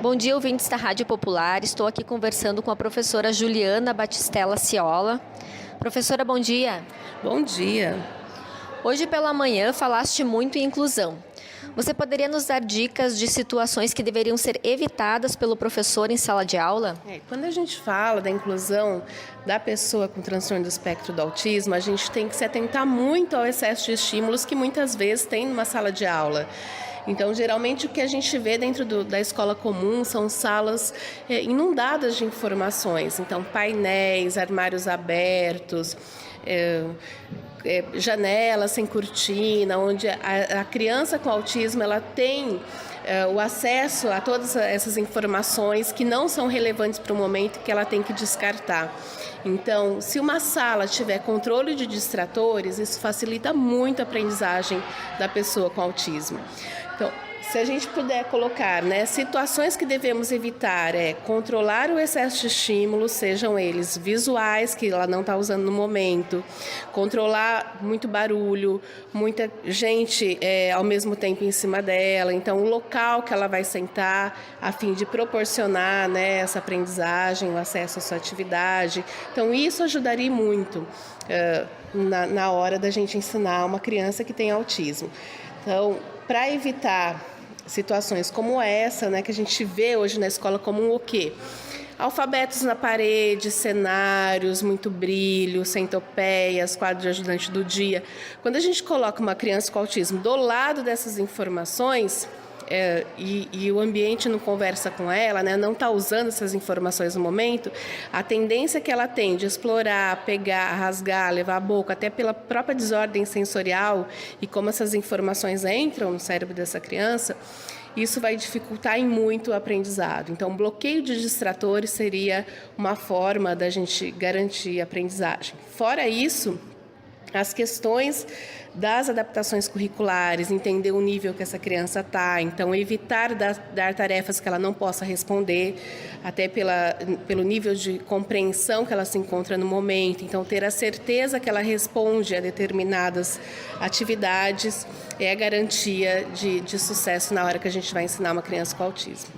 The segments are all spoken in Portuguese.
Bom dia, ouvintes da Rádio Popular. Estou aqui conversando com a professora Juliana Batistella Ciola. Professora, bom dia. Bom dia. Hoje pela manhã falaste muito em inclusão. Você poderia nos dar dicas de situações que deveriam ser evitadas pelo professor em sala de aula? Quando a gente fala da inclusão da pessoa com transtorno do espectro do autismo, a gente tem que se atentar muito ao excesso de estímulos que muitas vezes tem numa sala de aula. Então, geralmente, o que a gente vê dentro da escola comum são salas inundadas de informações. Então, painéis, armários abertos, janelas sem cortina, onde a criança com autismo ela tem o acesso a todas essas informações que não são relevantes para o momento que ela tem que descartar. Então, se uma sala tiver controle de distratores, isso facilita muito a aprendizagem da pessoa com autismo. Então, se a gente puder colocar, situações que devemos evitar controlar o excesso de estímulos, sejam eles visuais, que ela não está usando no momento, controlar muito barulho, muita gente ao mesmo tempo em cima dela, então o local que ela vai sentar, a fim de proporcionar essa aprendizagem, o acesso à sua atividade. Então, isso ajudaria muito na hora da gente ensinar uma criança que tem autismo. Então, para evitar situações como essa, que a gente vê hoje na escola comum, o quê? Alfabetos na parede, cenários, muito brilho, centopeias, quadro de ajudante do dia. Quando a gente coloca uma criança com autismo do lado dessas informações, e o ambiente não conversa com ela, não está usando essas informações no momento, a tendência que ela tem de explorar, pegar, rasgar, levar a boca, até pela própria desordem sensorial e como essas informações entram no cérebro dessa criança, isso vai dificultar em muito o aprendizado. Então, bloqueio de distratores seria uma forma da gente garantir a aprendizagem. Fora isso, as questões das adaptações curriculares, entender o nível que essa criança está, então evitar dar tarefas que ela não possa responder, até pelo nível de compreensão que ela se encontra no momento, então ter a certeza que ela responde a determinadas atividades é a garantia de sucesso na hora que a gente vai ensinar uma criança com autismo.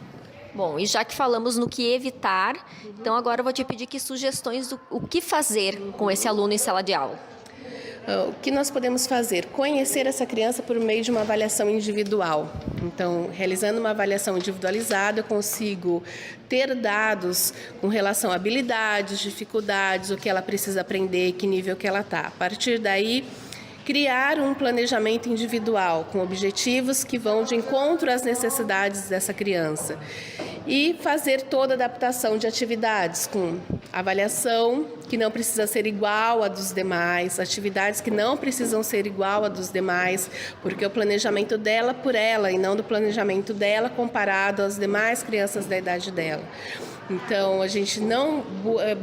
Bom, e já que falamos no que evitar, então agora eu vou te pedir sugestões do o que fazer com esse aluno em sala de aula. O que nós podemos fazer? Conhecer essa criança por meio de uma avaliação individual. Então, realizando uma avaliação individualizada, eu consigo ter dados com relação a habilidades, dificuldades, o que ela precisa aprender, que nível que ela está. A partir daí, criar um planejamento individual com objetivos que vão de encontro às necessidades dessa criança e fazer toda a adaptação de atividades com avaliação que não precisa ser igual a dos demais, atividades que não precisam ser igual a dos demais, porque o planejamento dela por ela e não do planejamento dela comparado às demais crianças da idade dela. Então, a gente não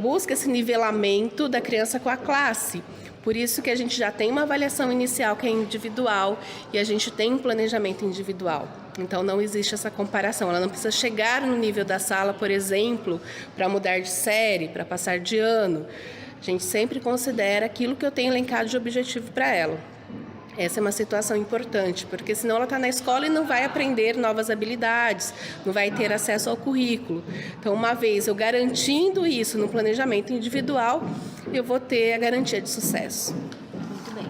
busca esse nivelamento da criança com a classe. Por isso que a gente já tem uma avaliação inicial que é individual e a gente tem um planejamento individual. Então não existe essa comparação, ela não precisa chegar no nível da sala, por exemplo, para mudar de série, para passar de ano. A gente sempre considera aquilo que eu tenho elencado de objetivo para ela. Essa é uma situação importante, porque senão ela está na escola e não vai aprender novas habilidades, não vai ter acesso ao currículo. Então, uma vez eu garantindo isso no planejamento individual, eu vou ter a garantia de sucesso. Muito bem.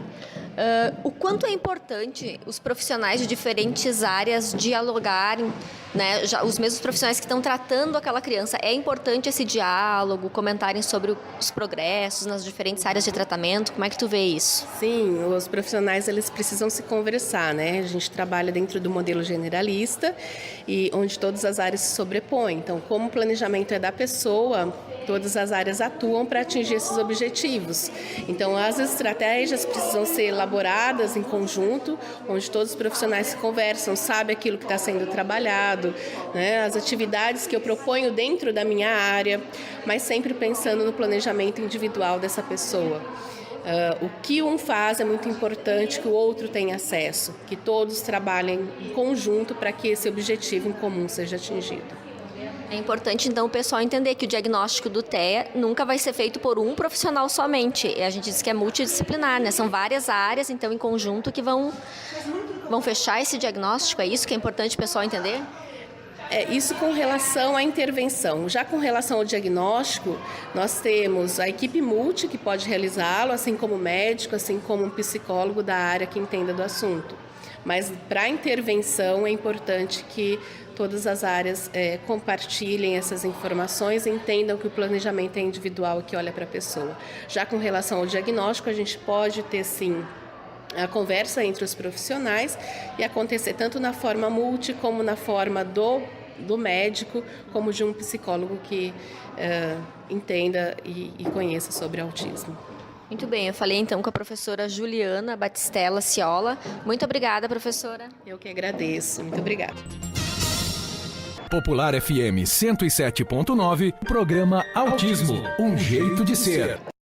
O quanto é importante os profissionais de diferentes áreas dialogarem, já os mesmos profissionais que estão tratando aquela criança, é importante esse diálogo, comentarem sobre os progressos nas diferentes áreas de tratamento, como é que tu vê isso? Sim, os profissionais eles precisam se conversar, A gente trabalha dentro do modelo generalista e onde todas as áreas se sobrepõem. Então, como o planejamento é da pessoa, todas as áreas atuam para atingir esses objetivos. Então, as estratégias precisam ser elaboradas em conjunto, onde todos os profissionais se conversam, sabem aquilo que está sendo trabalhado, as atividades que eu proponho dentro da minha área, mas sempre pensando no planejamento individual dessa pessoa. O que um faz é muito importante que o outro tenha acesso, que todos trabalhem em conjunto para que esse objetivo em comum seja atingido. É importante, então, o pessoal entender que o diagnóstico do TEA nunca vai ser feito por um profissional somente. A gente diz que é multidisciplinar, São várias áreas, então, em conjunto, que vão fechar esse diagnóstico. É isso que é importante o pessoal entender? Isso com relação à intervenção. Já com relação ao diagnóstico, nós temos a equipe multi que pode realizá-lo, assim como o médico, assim como um psicólogo da área que entenda do assunto. Mas para a intervenção é importante que todas as áreas compartilhem essas informações e entendam que o planejamento é individual, que olha para a pessoa. Já com relação ao diagnóstico, a gente pode ter sim a conversa entre os profissionais e acontecer tanto na forma multi como na forma do médico, como de um psicólogo que entenda e conheça sobre autismo. Muito bem, eu falei então com a professora Juliana Batistella Ciola. Muito obrigada, professora. Eu que agradeço. Muito obrigada. Popular FM 107.9, programa Autismo, um jeito de ser.